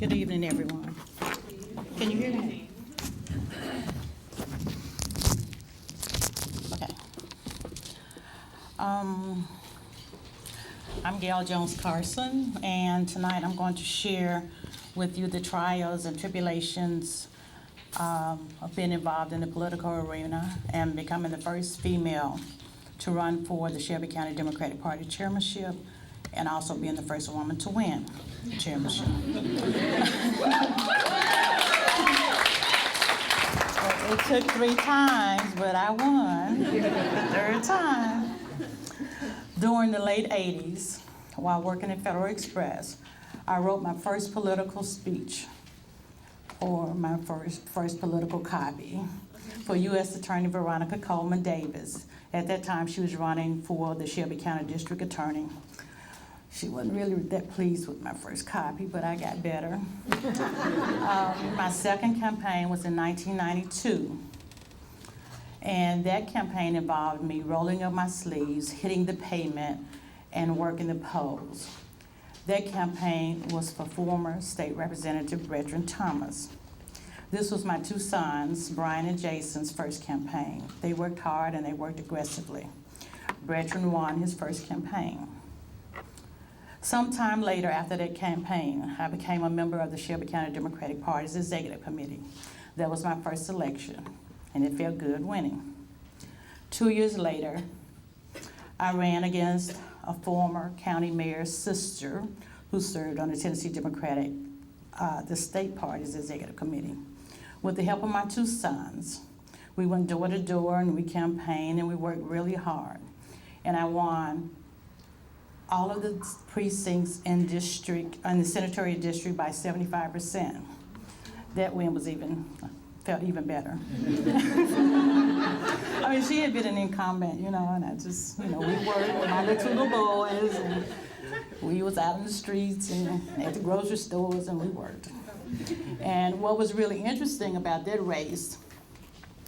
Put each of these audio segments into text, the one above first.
Good evening, everyone. Can you hear me? Okay. I'm Gale Jones Carson, and tonight I'm going to share with you the trials and tribulations of being involved in the political arena and becoming the first female to run for the Shelby County Democratic Party chairmanship, and also being the first woman to win the chairmanship. It took 3 times, but I won the 3rd time. During the late 80s, while working at Federal Express, I wrote my first political speech, or my first political copy, for U.S. Attorney Veronica Coleman Davis. At that time, she was running for the Shelby County District Attorney. She wasn't really that pleased with my first copy, but I got better. My second campaign was in 1992. And that campaign involved me rolling up my sleeves, hitting the pavement, and working the polls. That campaign was for former State Representative Brethren Thomas. This was my 2 sons, Brian and Jason's first campaign. They worked hard and they worked aggressively. Brethren won his first campaign. Sometime later after that campaign, I became a member of the Shelby County Democratic Party's Executive Committee. That was my first election, and it felt good winning. 2 years later, I ran against a former county mayor's sister who served on the Tennessee Democratic, the state party's Executive Committee. With the help of my 2 sons, we went door to door and we campaigned and we worked really hard. And I won all of the precincts in the senatorial district by 75%. That win felt even better. I mean, she had been an incumbent, and I just, we worked with my little boys, and we was out in the streets and at the grocery stores, and we worked. And what was really interesting about that race,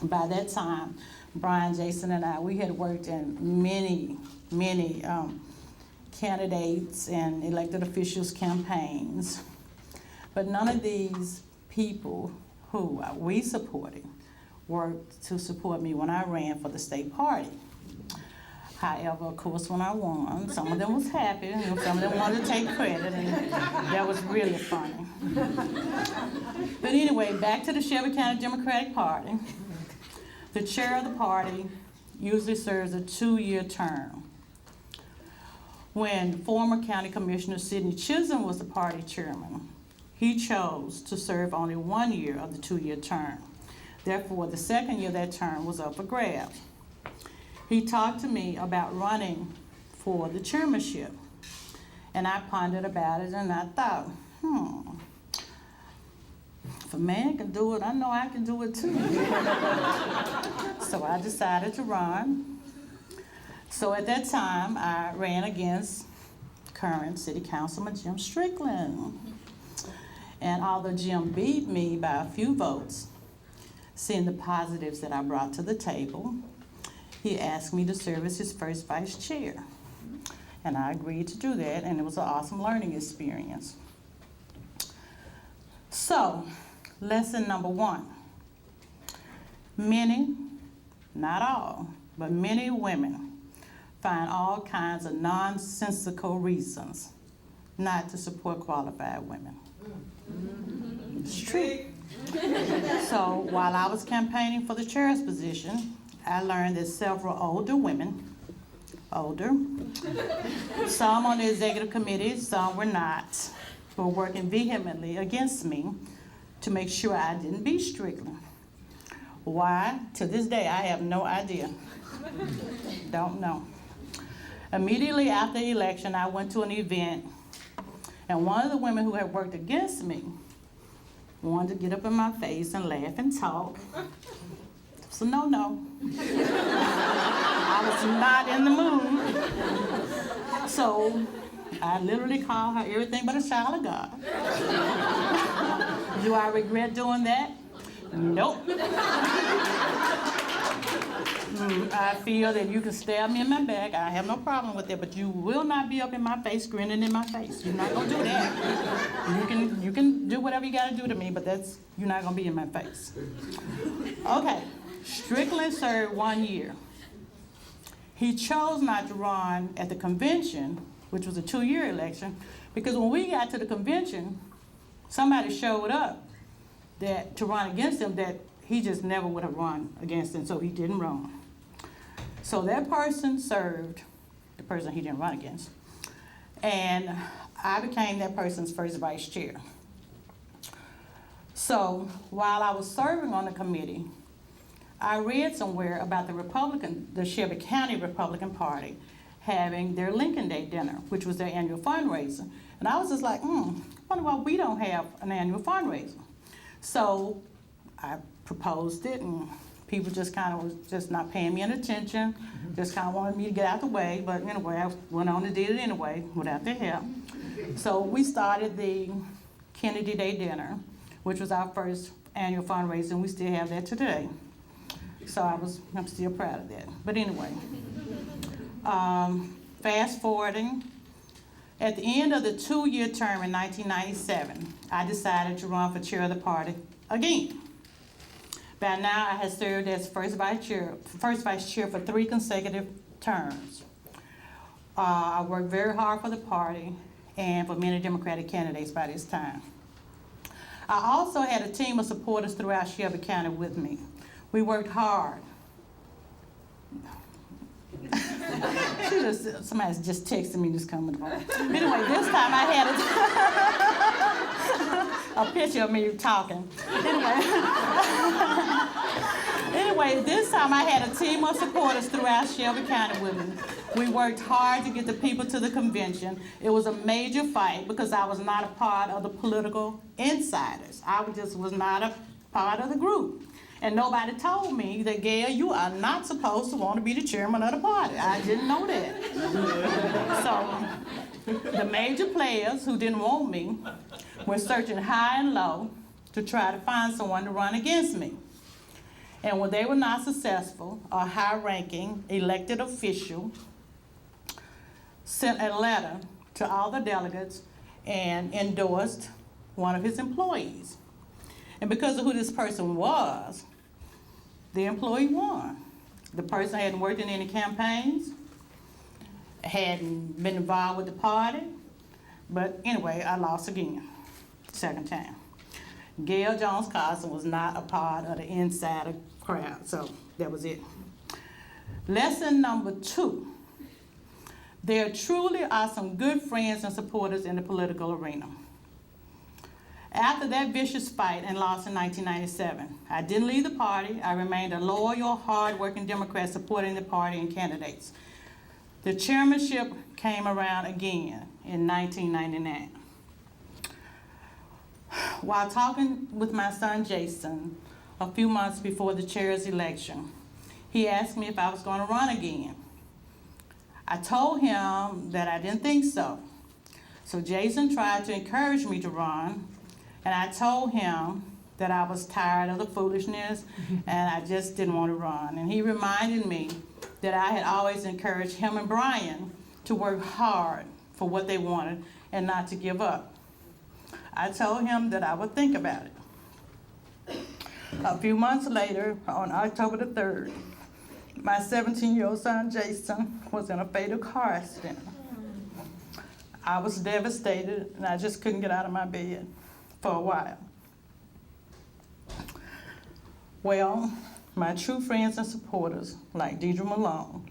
by that time, Brian, Jason, and I, we had worked in many candidates and elected officials' campaigns. But none of these people who we supported worked to support me when I ran for the state party. However, of course, when I won, some of them was happy, and some of them wanted to take credit, and that was really funny. But anyway, back to the Shelby County Democratic Party. The chair of the party usually serves a 2-year term. When former County Commissioner Sidney Chisholm was the party chairman, he chose to serve only 1 year of the 2-year term. Therefore, the 2nd year of that term was up for grabs. He talked to me about running for the chairmanship. And I pondered about it and I thought, if a man can do it, I know I can do it too. So I decided to run. So at that time, I ran against current City Councilman Jim Strickland. And although Jim beat me by a few votes, seeing the positives that I brought to the table, he asked me to serve as his first vice chair. And I agreed to do that, and it was an awesome learning experience. So, lesson number 1. Many, not all, but many women find all kinds of nonsensical reasons not to support qualified women. It's true. So while I was campaigning for the chair's position, I learned that several older women, some on the executive committee, some were not, were working vehemently against me to make sure I didn't beat Strickland. Why? To this day, I have no idea. Don't know. Immediately after the election, I went to an event, and one of the women who had worked against me wanted to get up in my face and laugh and talk. So no. I was not in the mood. So I literally called her everything but a child of God. Do I regret doing that? Nope. I feel that you can stab me in my back. I have no problem with that, but you will not be up in my face, grinning in my face. You're not gonna do that. You can do whatever you gotta do to me, but you're not gonna be in my face. Okay, Strickland served 1 year. He chose not to run at the convention, which was a 2-year election, because when we got to the convention, somebody showed up to run against him that he just never would have run against him, so he didn't run. So that person served the person he didn't run against, and I became that person's first vice chair. So while I was serving on the committee, I read somewhere about the Shelby County Republican Party having their Lincoln Day dinner, which was their annual fundraiser. And I was just like, I wonder why we don't have an annual fundraiser. So I proposed it, and people just kind of was just not paying me any attention, just kind of wanted me to get out the way. But anyway, I went on and did it anyway without their help. So we started the Kennedy Day dinner, which was our first annual fundraiser, and we still have that today. So I'm still proud of that. But anyway, fast forwarding, at the end of the 2-year term in 1997, I decided to run for chair of the party again. By now, I had served as first vice chair for 3 consecutive terms. I worked very hard for the party and for many Democratic candidates by this time. I also had a team of supporters throughout Shelby County with me. We worked hard. Somebody's just texting me, just coming on. Anyway, this time I had a picture of me talking. Anyway, this time I had a team of supporters throughout Shelby County with me. We worked hard to get the people to the convention. It was a major fight because I was not a part of the political insiders. I just was not a part of the group. And nobody told me that, Gale, you are not supposed to want to be the chairman of the party. I didn't know that. So the major players who didn't want me were searching high and low to try to find someone to run against me. And when they were not successful, a high-ranking elected official sent a letter to all the delegates and endorsed one of his employees. And because of who this person was, the employee won. The person hadn't worked in any campaigns, hadn't been involved with the party, but anyway, I lost again, second time. Gale Jones Carson was not a part of the insider crowd, so that was it. Lesson number 2. There truly are some good friends and supporters in the political arena. After that vicious fight and loss in 1997, I didn't leave the party. I remained a loyal, hard-working Democrat supporting the party and candidates. The chairmanship came around again in 1999. While talking with my son Jason a few months before the chair's election, he asked me if I was going to run again. I told him that I didn't think so. So Jason tried to encourage me to run, and I told him that I was tired of the foolishness and I just didn't want to run. And he reminded me that I had always encouraged him and Brian to work hard for what they wanted and not to give up. I told him that I would think about it. A few months later, on October the 3rd, my 17-year-old son Jason was in a fatal car accident. I was devastated and I just couldn't get out of my bed for a while. Well, my true friends and supporters, like Deidre Malone,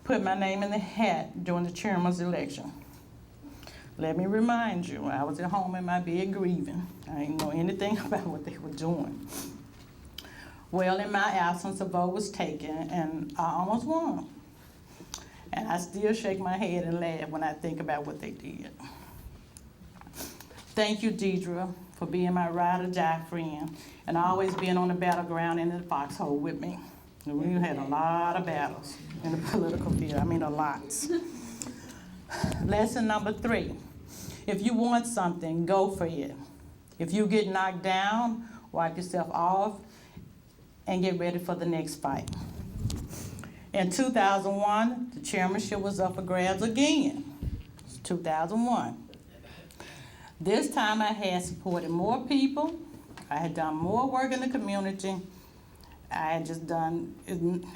put my name in the hat during the chairman's election. Let me remind you, I was at home in my bed grieving. I didn't know anything about what they were doing. Well, in my absence, a vote was taken, and I almost won. And I still shake my head and laugh when I think about what they did. Thank you, Deidre, for being my ride-or-die friend and always being on the battleground in the foxhole with me. We had a lot of battles in the political field, a lot. Lesson number 3, if you want something, go for it. If you get knocked down, wipe yourself off and get ready for the next fight. In 2001, the chairmanship was up for grabs again. 2001. This time I had supported more people. I had done more work in the community. I had just done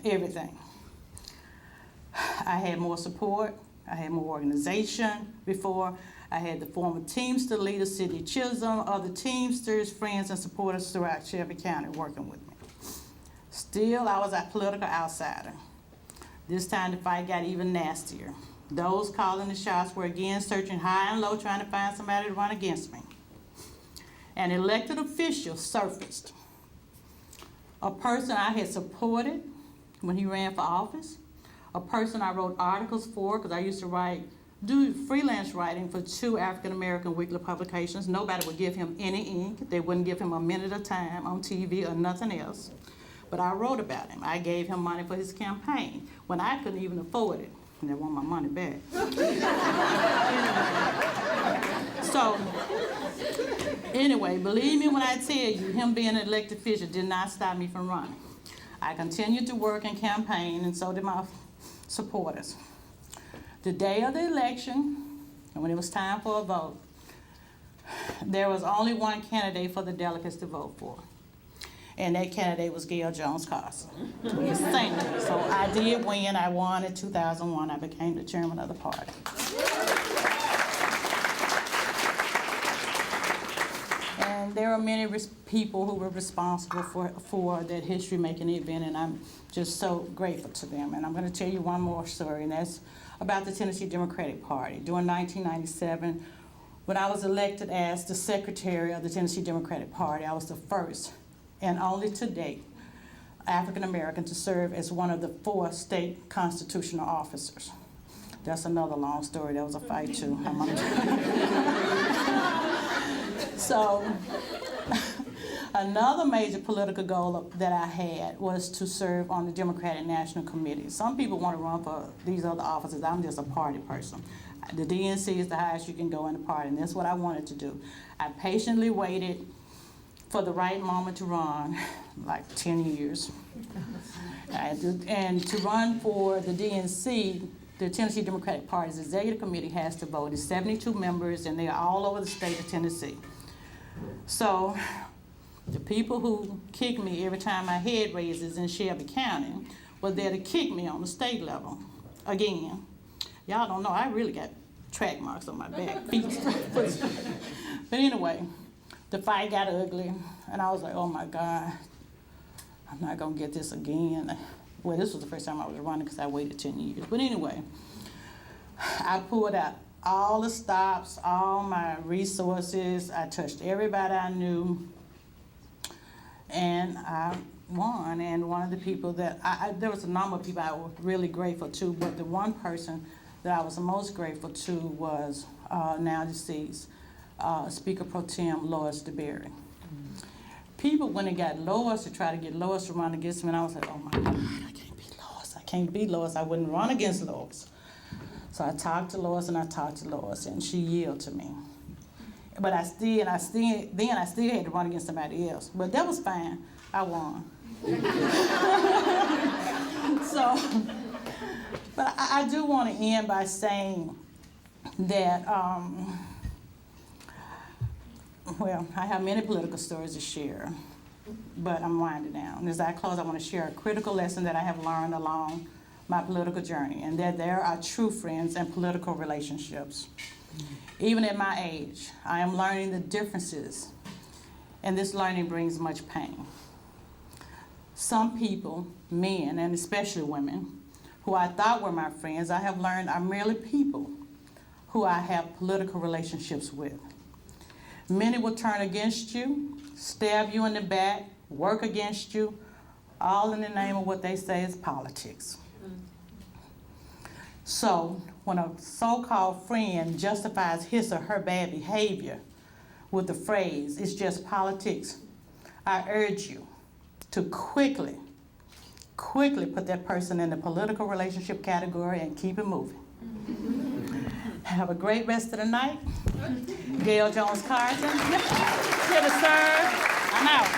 everything. I had more support. I had more organization before. I had the former Teamster leader, Sidney Chisholm, other Teamsters, friends, and supporters throughout Shelby County working with me. Still, I was a political outsider. This time the fight got even nastier. Those calling the shots were again searching high and low, trying to find somebody to run against me. An elected official surfaced. A person I had supported when he ran for office. A person I wrote articles for, because I used to do freelance writing for 2 African-American weekly publications. Nobody would give him any ink. They wouldn't give him a minute of time on TV or nothing else. But I wrote about him. I gave him money for his campaign when I couldn't even afford it. And they want my money back. Anyway, believe me when I tell you, him being an elected official did not stop me from running. I continued to work and campaign, and so did my supporters. The day of the election, and when it was time for a vote, there was only one candidate for the delegates to vote for. And that candidate was Gale Carson. So I did win. I won in 2001. I became the chairman of the party. And there are many people who were responsible for that history-making event, and I'm just so grateful to them. And I'm going to tell you one more story, and that's about the Tennessee Democratic Party. During 1997, when I was elected as the secretary of the Tennessee Democratic Party, I was the first and only to date African-American to serve as one of the 4 state constitutional officers. That's another long story. That was a fight too. So another major political goal that I had was to serve on the Democratic National Committee. Some people want to run for these other offices. I'm just a party person. The DNC is the highest you can go in the party, and that's what I wanted to do. I patiently waited for the right moment to run, like 10 years. And to run for the DNC, the Tennessee Democratic Party's executive committee has to vote. It's 72 members, and they're all over the state of Tennessee. So the people who kick me every time my head raises in Shelby County were there to kick me on the state level. Again, y'all don't know, I really got track marks on my back, feet. But anyway, the fight got ugly, and I was like, oh my God, I'm not gonna get this again. Well, this was the first time I was running because I waited 10 years. But anyway, I pulled out all the stops, all my resources. I touched everybody I knew, and I won. And one of the people that, there was a number of people I was really grateful to, but the one person that I was the most grateful to was now deceased Speaker Pro Tem Lois DeBerry. People, when they got Lois, to try to get Lois to run against me, and I was like, oh my God, I can't beat Lois. I can't beat Lois. I wouldn't run against Lois. So I talked to Lois, and and she yielded to me. But I still had to run against somebody else. But that was fine. I won. But I do want to end by saying that, well, I have many political stories to share, but I'm winding down. And as I close, I want to share a critical lesson that I have learned along my political journey, and that there are true friends and political relationships. Even at my age, I am learning the differences, and this learning brings much pain. Some people, men, and especially women, who I thought were my friends, I have learned are merely people who I have political relationships with. Many will turn against you, stab you in the back, work against you, all in the name of what they say is politics. So when a so-called friend justifies his or her bad behavior with the phrase, it's just politics, I urge you to quickly put that person in the political relationship category and keep it moving. Have a great rest of the night. Gale Carson, here to serve. I'm out.